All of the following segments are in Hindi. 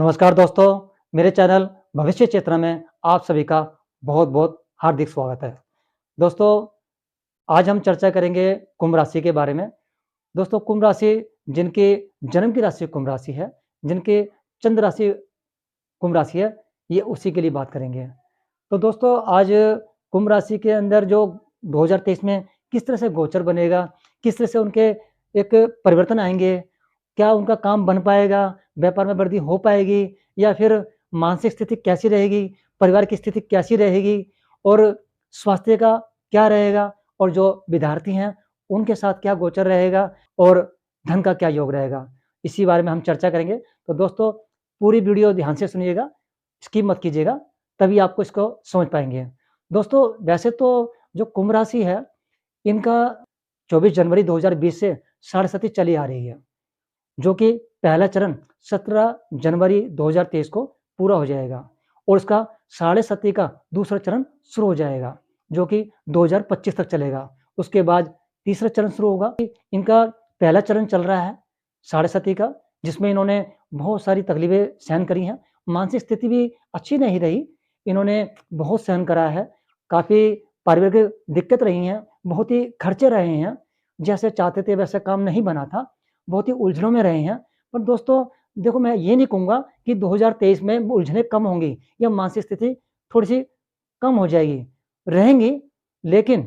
नमस्कार दोस्तों, मेरे चैनल भविष्य चेतना में आप सभी का बहुत-बहुत हार्दिक स्वागत है। दोस्तों, आज हम चर्चा करेंगे कुंभ राशि के बारे में। दोस्तों, कुंभ राशि जिनके जन्म की राशि कुंभ राशि है, जिनके चंद्र राशि कुंभ राशि है, ये उसी के लिए बात करेंगे। तो दोस्तों, आज कुंभ राशि के अंदर जो 2023 में किस तरह से गोचर बनेगा, किस तरह से उनके एक परिवर्तन आएँगे, क्या उनका काम बन पाएगा, व्यापार में वृद्धि हो पाएगी या फिर मानसिक स्थिति कैसी रहेगी, परिवार की स्थिति कैसी रहेगी और स्वास्थ्य का क्या रहेगा और जो विद्यार्थी हैं, उनके साथ क्या गोचर रहेगा और धन का क्या योग रहेगा, इसी बारे में हम चर्चा करेंगे। तो दोस्तों, पूरी वीडियो ध्यान से सुनिएगा, स्किप मत कीजिएगा, तभी आपको इसको समझ पाएँगे। दोस्तों, वैसे तो जो कुंभ राशि है, इनका 24 जनवरी 2020 से साढ़े चली आ रही है, जो कि पहला चरण 17 जनवरी 2023 को पूरा हो जाएगा और उसका साढ़े सती का दूसरा चरण शुरू हो जाएगा, जो कि 2025 तक चलेगा। उसके बाद तीसरा चरण शुरू होगा। इनका पहला चरण चल रहा है साढ़े सती का, जिसमें इन्होंने बहुत सारी तकलीफ़ें सहन करी हैं, मानसिक स्थिति भी अच्छी नहीं रही, इन्होंने बहुत सहन करा है, काफ़ी पारिवारिक दिक्कत रही हैं, बहुत ही खर्चे रहे हैं, जैसे चाहते थे वैसा काम नहीं बना था, बहुत ही उलझनों में रहे हैं। पर दोस्तों, देखो, मैं ये नहीं कहूँगा कि 2023 में उलझनें कम होंगी या मानसिक स्थिति थोड़ी-सी कम हो जाएगी, रहेंगी, लेकिन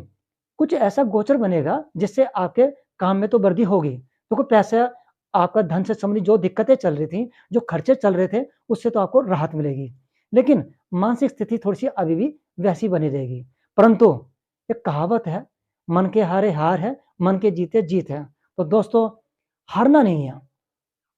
कुछ ऐसा गोचर बनेगा जिससे आपके काम में तो वृद्धि होगी। देखो, पैसा आपका धन से संबंधित जो दिक्कतें चल रही थी, जो खर्चे चल रहे थे, उससे तो आपको राहत मिलेगी। लेकिन मानसिक स्थिति थोड़ी-सी अभी भी वैसी बनी रहेगी। परंतु एक कहावत है, मन के हारे हार है, मन के जीते जीत है। तो दोस्तों, हारना नहीं है,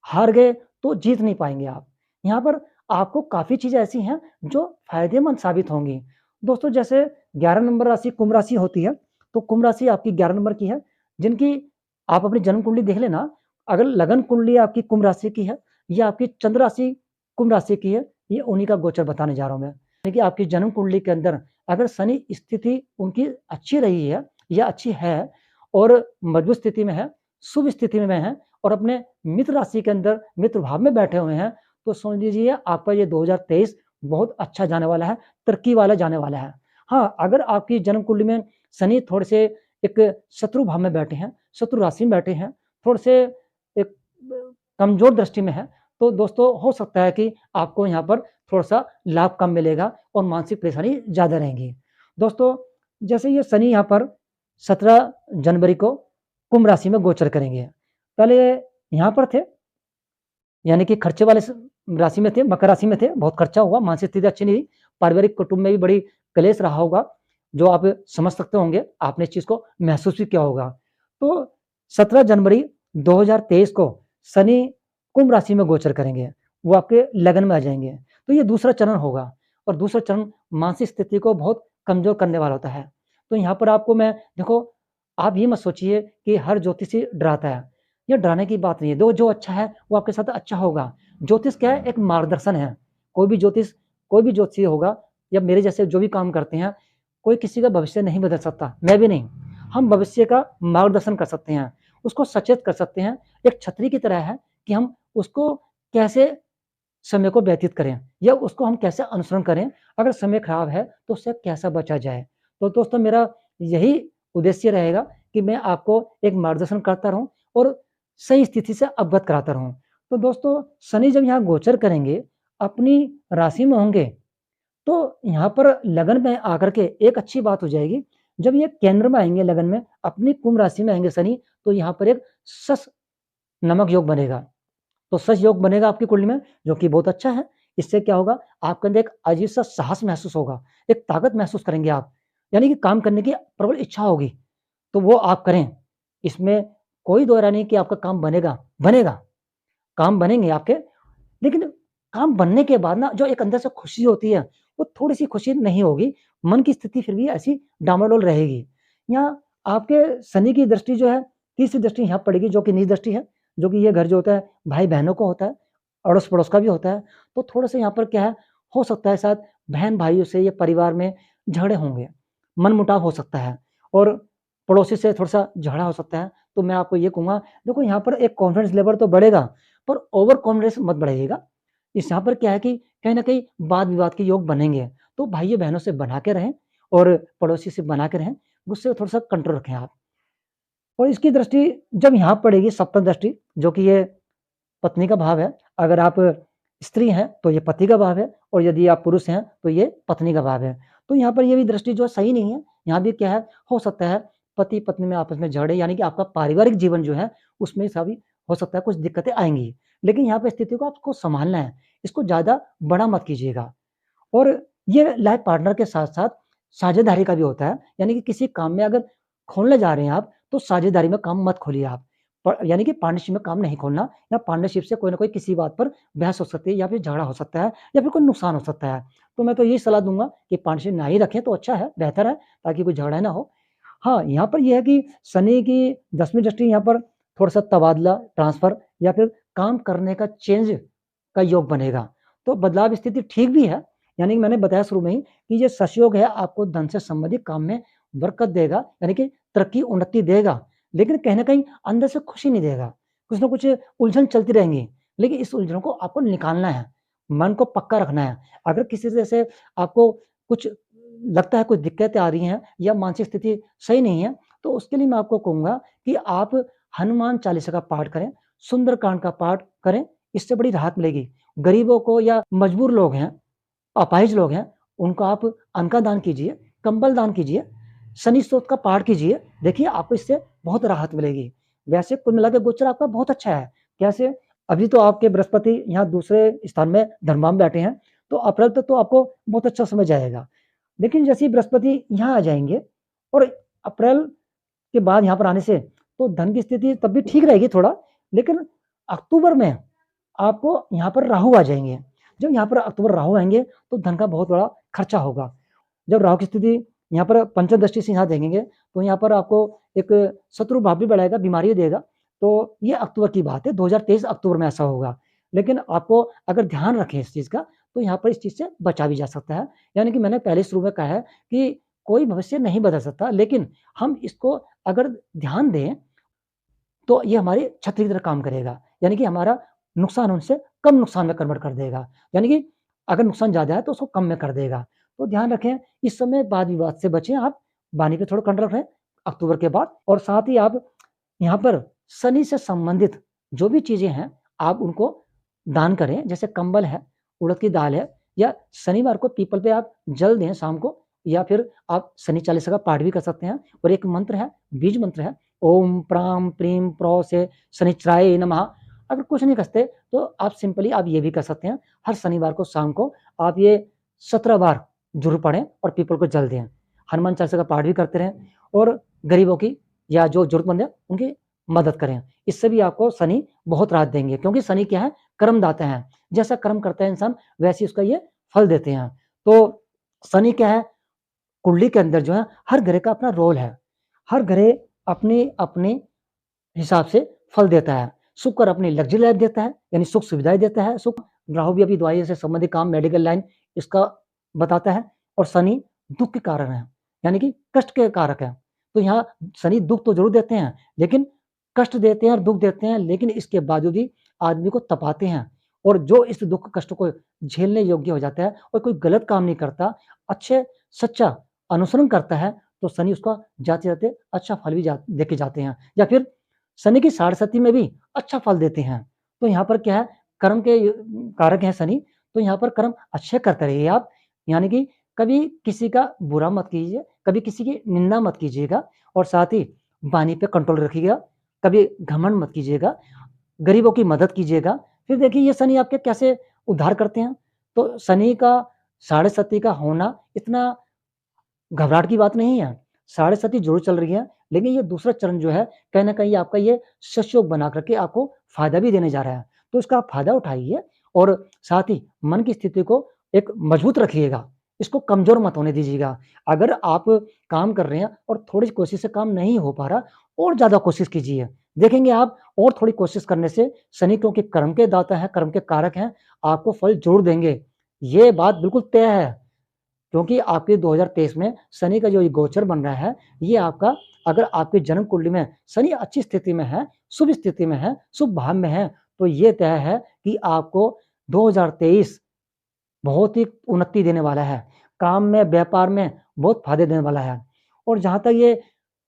हार गए तो जीत नहीं पाएँगे आप। यहाँ पर आपको काफ़ी चीज़ें ऐसी हैं जो फ़ायदेमंद साबित होंगी। दोस्तों, जैसे 11 नंबर राशि कुंभ राशि होती है, तो कुंभ राशि आपकी 11 नंबर की है, जिनकी आप अपनी जन्म कुंडली देख लेना, अगर लगन कुंडली आपकी कुंभ राशि की है या आपकी चंद्र राशि कुंभ राशि की है, ये उन्हीं का गोचर बताने जा रहा हूँ मैं। देखिए, आपकी जन्म कुंडली के अंदर अगर शनि स्थिति उनकी अच्छी रही है या अच्छी है और मजबूत स्थिति में है, शुभ स्थिति में है और अपने मित्र राशि के अंदर मित्र भाव में बैठे हुए हैं, तो समझ लीजिए आपका ये 2023 बहुत अच्छा जाने वाला है, तरक्की वाला जाने वाला है। हाँ, अगर आपकी जन्म कुंडली में शनि थोड़े से एक शत्रु भाव में बैठे हैं, शत्रु राशि में बैठे हैं, थोड़े से एक कमज़ोर दृष्टि में है, तो दोस्तों हो सकता है कि आपको यहाँ पर थोड़ा-सा लाभ कम मिलेगा और मानसिक परेशानी ज़्यादा रहेंगी। दोस्तों, जैसे ये शनि यहाँ पर 17 जनवरी को कुंभ राशि में गोचर करेंगे। पहले यहाँ पर थे, यानी कि खर्चे वाले राशि में थे, मकर राशि में थे, बहुत खर्चा हुआ, मानसिक स्थिति अच्छी नहीं रही, पारिवारिक कुटुंब में भी बड़ी क्लेश रहा होगा, जो आप समझ सकते होंगे, आपने इस चीज़ को महसूस भी किया होगा। तो 17 जनवरी 2023 को शनि कुंभ राशि में गोचर करेंगे, वो आपके लगन में आ जाएँगे, तो ये दूसरा चरण होगा और दूसरा चरण मानसिक स्थिति को बहुत कमज़ोर करने वाला होता है। तो यहाँ पर आपको मैं देखो, आप ये मत सोचिए कि हर ज्योतिषी डराता है, ये डराने की बात नहीं है, जो अच्छा है वो आपके साथ अच्छा होगा। ज्योतिष क्या है? एक मार्गदर्शन है। कोई भी ज्योतिषी होगा या मेरे जैसे जो भी काम करते हैं, कोई किसी का भविष्य नहीं बदल सकता, मैं भी नहीं। हम भविष्य का मार्गदर्शन कर सकते हैं, उसको सचेत कर सकते हैं। एक छतरी की तरह है कि हम उसको कैसे समय को व्यतीत करें या उसको हम कैसे अनुसरण करें, अगर समय खराब है तो उससे कैसा बचा जाए। तो दोस्तों, मेरा यही उद्देश्य रहेगा कि मैं आपको एक मार्गदर्शन करता रहूँ और सही स्थिति से अवगत कराता रहूँ। तो दोस्तों, शनि जब यहाँ गोचर करेंगे, अपनी राशि में होंगे, तो यहाँ पर लगन में आकर के एक अच्छी बात हो जाएगी, जब ये केंद्र में आएँगे लगन में, अपनी कुंभ राशि में आएँगे शनि, तो यहाँ पर एक शश नमक योग बनेगा। तो सच योग बनेगा आपकी कुंडली में, जो कि बहुत अच्छा है। इससे क्या होगा, आपके अंदर एक अजीब-सा साहस महसूस होगा, एक ताकत महसूस करेंगे आप, यानी कि काम करने की प्रबल इच्छा होगी, तो वो आप करें। इसमें कोई दो राय नहीं कि आपका काम बनेगा, बनेगा, काम बनेंगे आपके, लेकिन काम बनने के बाद ना जो एक अंदर से खुशी होती है, वो थोड़ी-सी खुशी नहीं होगी, मन की स्थिति फिर भी ऐसी डामाडोल रहेगी। यहाँ आपके शनि की दृष्टि जो है, तीसरी दृष्टि यहाँ पड़ेगी, जो कि नीच दृष्टि है, जो कि ये घर जो होता है, भाई-बहनों को होता है, अड़ोस-पड़ोस का भी होता है। तो थोड़ा-सा यहाँ पर क्या है, हो सकता है शायद बहन-भाइयों से या परिवार में झगड़े होंगे, मनमुटाव हो सकता है और पड़ोसी से थोड़ा-सा झगड़ा हो सकता है। तो मैं आपको ये कहूँगा, देखो, यहाँ पर एक कॉन्फिडेंस लेवल तो बढ़ेगा, पर ओवर कॉन्फिडेंस मत बढ़ाइएगा। इस यहाँ पर क्या है कि कहीं न कहीं वाद-विवाद के योग बनेंगे। तो भाइयों-बहनों से बना के रहें और पड़ोसी से बना के रहें, गुस्से को थोड़ा-सा कंट्रोल रखें आप। और इसकी दृष्टि जब यहाँ पड़ेगी सप्तम दृष्टि, जो कि ये पत्नी का भाव है। अगर आप स्त्री हैं, तो ये पति का भाव है और यदि आप पुरुष हैं, तो ये पत्नी का भाव है। तो यहाँ पर ये भी दृष्टि जो है सही नहीं है। यहाँ भी क्या है, हो सकता है पति-पत्नी में आपस में झगड़े, यानी कि आपका पारिवारिक जीवन जो है, उसमें सा भी हो सकता है कुछ दिक्कतें आएँगी। लेकिन यहाँ पे स्थिति को आपको सँभालना है, इसको ज़्यादा बड़ा मत कीजिएगा। और ये लाइफ पार्टनर के साथ-साथ साझेदारी का भी होता है, यानी कि किसी काम में अगर खोलने जा रहे हैं आप, तो साझेदारी में काम मत खोलिए आप। यानी कि पार्टनरशिप में काम नहीं खोलना, या पार्टनरशिप से कोई न कोई किसी बात पर बहस हो सकती है, या फिर झगड़ा हो सकता है, या फिर कोई नुकसान हो सकता है। तो मैं तो यही सलाह दूँगा कि पार्टनरशिप ना ही रखें तो अच्छा है, बेहतर है, ताकि कोई झगड़ा ना हो। हाँ, यहाँ पर ये है कि शनि की 10वीं दृष्टि यहाँ पर थोड़ा-सा तबादला, ट्रांसफ़र या फिर काम करने का चेंज का योग बनेगा। तो बदलाव स्थिति ठीक भी है, यानी कि मैंने बताया शुरू में ही कि ये सशयोग है, आपको धन से संबंधित काम में बरकत देगा, यानी कि तरक्की, उन्नति देगा। लेकिन कहीं न कहीं अंदर से खुशी नहीं देगा। कुछ न कुछ उलझन चलती रहेंगी, लेकिन इस उलझनों को आपको निकालना है, मन को पक्का रखना है। अगर किसी से जैसे आपको कुछ लगता है, कुछ दिक्कतें आ रही हैं या मानसिक स्थिति सही नहीं है, तो उसके लिए मैं आपको कहूँगा कि आप हनुमान चालीसा का पाठ करें, सुंदरकांड का पाठ करें, इससे बड़ी राहत मिलेगी। गरीबों को या मजबूर लोग हैं, अपाहिज लोग हैं, उनको आप अन्न का दान कीजिए, कंबल दान कीजिए, शनि स्तोत्र का पाठ कीजिए, देखिए आपको इससे बहुत राहत मिलेगी। वैसे कुल मिला के गोचर आपका बहुत अच्छा है। कैसे? अभी तो आपके बृहस्पति यहाँ दूसरे स्थान में धनवान में बैठे हैं, तो अप्रैल तक तो आपको बहुत अच्छा समय जाएगा। लेकिन जैसे ही बृहस्पति यहाँ आ जाएँगे और अप्रैल के बाद यहाँ पर आने से, तो धन की स्थिति तब भी ठीक रहेगी थोड़ा, लेकिन अक्टूबर में आपको यहाँ पर राहु आ जाएँगे। जब यहाँ पर अक्टूबर राहु आएँगे, तो धन का बहुत बड़ा खर्चा होगा। जब राहु की स्थिति यहाँ पर पंचम दृष्टि से यहाँ देखेंगे, तो यहाँ पर आपको एक शत्रु भाव भी बढ़ाएगा, बीमारी भी देगा। तो ये अक्टूबर की बात है, 2023 अक्टूबर में ऐसा होगा। लेकिन आपको अगर ध्यान रखें इस चीज़ का, तो यहाँ पर इस चीज़ से बचा भी जा सकता है। यानी कि मैंने पहले शुरू में कहा है कि कोई भविष्य नहीं बदल सकता, लेकिन हम इसको अगर ध्यान दें, तो ये हमारी छतरी की तरह काम करेगा। यानी कि हमारा नुकसान उनसे कम नुकसान में कन्वर्ट कर देगा। यानी कि अगर नुकसान ज़्यादा है, तो उसको कम में कर देगा। तो ध्यान रखें, इस समय वाद-विवाद से बचें आप, वाणी पे थोड़ा कंट्रोल रखें अक्टूबर के बाद, और साथ ही आप यहाँ पर शनि से संबंधित जो भी चीज़ें हैं, आप उनको दान करें। जैसे कंबल है, उड़द की दाल है, या शनिवार को पीपल पे आप जल दें शाम को, या फिर आप शनि चालीसा का पाठ भी कर सकते हैं। और एक मंत्र है, बीज मंत्र है, ओम प्राम प्रीम प्रो से शनिश्चराय नमः। अगर कुछ नहीं करते, तो आप सिंपली आप ये भी कर सकते हैं, हर शनिवार को शाम को आप ये 17 बार ज़रूर पढ़ें और पीपल को जल दें। हनुमान चालीसा का पाठ भी करते रहें और गरीबों की या जो ज़रूरतमंद है, उनकी मदद करें। इससे भी आपको शनि बहुत राहत देंगे, क्योंकि शनि क्या है? कर्मदाता हैं। जैसा कर्म करता है इंसान, वैसे ही उसका ये फल देते हैं। तो शनि क्या है? कुंडली के अंदर जो है, हर ग्रह का अपना रोल है। हर ग्रह अपने-अपने हिसाब से फल देता है। शुक्र अपनी लग्ज़री लाइफ़ देता है, यानी सुख सुविधाएँ देता है शुक्र। राहु भी अभी दवाइयों से संबंधित काम, मेडिकल लाइन, इसका बताता है। और शनि दुःख के कारण है, यानी कि कष्ट के कारक है। तो यहाँ शनि दुःख तो ज़रूर देते हैं, लेकिन कष्ट देते हैं और दुःख देते हैं, लेकिन इसके बावजूद भी आदमी को तपाते हैं। और जो इस दुःख कष्ट को झेलने योग्य हो जाता है और कोई गलत काम नहीं करता, अच्छे सच्चा अनुसरण करता है, तो शनि उसका जाते-जाते अच्छा फल भी देके जाते हैं। या फिर शनि की साढ़ेसाती में भी अच्छा फल देते हैं। तो यहाँ पर क्या है, कर्म के कारक हैं शनि, तो यहाँ पर कर्म अच्छे करते रहिए आप। यानी कि कभी किसी का बुरा मत कीजिए, कभी किसी की निंदा मत कीजिएगा, और साथ ही वाणी पे कंट्रोल रखिएगा, कभी घमंड मत कीजिएगा, गरीबों की मदद कीजिएगा। फिर देखिए ये शनि आपके कैसे उद्धार करते हैं। तो शनि का साढ़ेसाती का होना इतना घबराहट की बात नहीं है। साढ़ेसाती ज़रूर चल रही है, लेकिन ये दूसरा चरण जो है, कहीं न कहीं आपका ये सशयोग बना कर के आपको फ़ायदा भी देने जा रहा है। तो इसका आप फ़ायदा उठाइए, और साथ ही मन की स्थिति को एक मजबूत रखिएगा। इसको कमज़ोर मत होने दीजिएगा। अगर आप काम कर रहे हैं और थोड़ी कोशिश से काम नहीं हो पा रहा, और ज़्यादा कोशिश कीजिए। देखेंगे आप, और थोड़ी कोशिश करने से शनि, क्योंकि कर्म के दाता हैं, कर्म के कारक हैं, आपको फल ज़रूर देंगे। ये बात बिल्कुल तय है। क्योंकि आपके 2023 में शनि का जो ये गोचर बन रहा है, ये आपका, अगर आपकी जन्म कुंडली में शनि अच्छी स्थिति में है, शुभ स्थिति में है, शुभ भाव में है, तो ये तय है कि आपको 2023 बहुत ही उन्नति देने वाला है। काम में, व्यापार में बहुत फ़ायदे देने वाला है। और जहाँ तक ये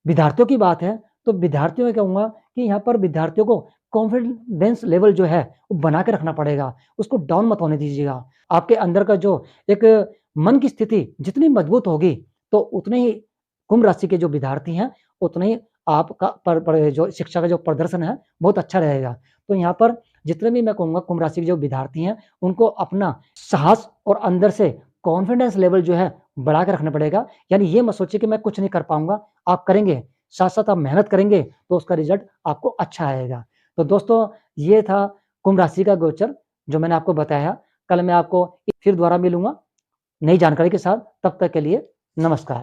विद्यार्थियों की बात है, तो विद्यार्थियों में कहूँगा कि यहाँ पर विद्यार्थियों को कॉन्फिडेंस लेवल जो है, वो बना के रखना पड़ेगा। उसको डाउन मत होने दीजिएगा। आपके अंदर का जो एक मन की स्थिति जितनी मजबूत होगी, तो उतने ही कुंभ राशि के जो विद्यार्थी हैं, उतने ही आपका जो शिक्षा का जो प्रदर्शन है, बहुत अच्छा रहेगा। तो यहाँ पर जितने भी मैं कहूँगा कुंभ राशि के जो विद्यार्थी हैं, उनको अपना साहस और अंदर से कॉन्फिडेंस लेवल जो है बढ़ा के रखना पड़ेगा। यानी ये मत सोचिए कि मैं कुछ नहीं कर पाऊँगा, आप करेंगे। साथ-साथ आप मेहनत करेंगे, तो उसका रिज़ल्ट आपको अच्छा आएगा। तो दोस्तों, ये था कुंभ राशि का गोचर जो मैंने आपको बताया। कल मैं आपको फिर दोबारा मिलूँगा नई जानकारी के साथ। तब तक के लिए नमस्कार।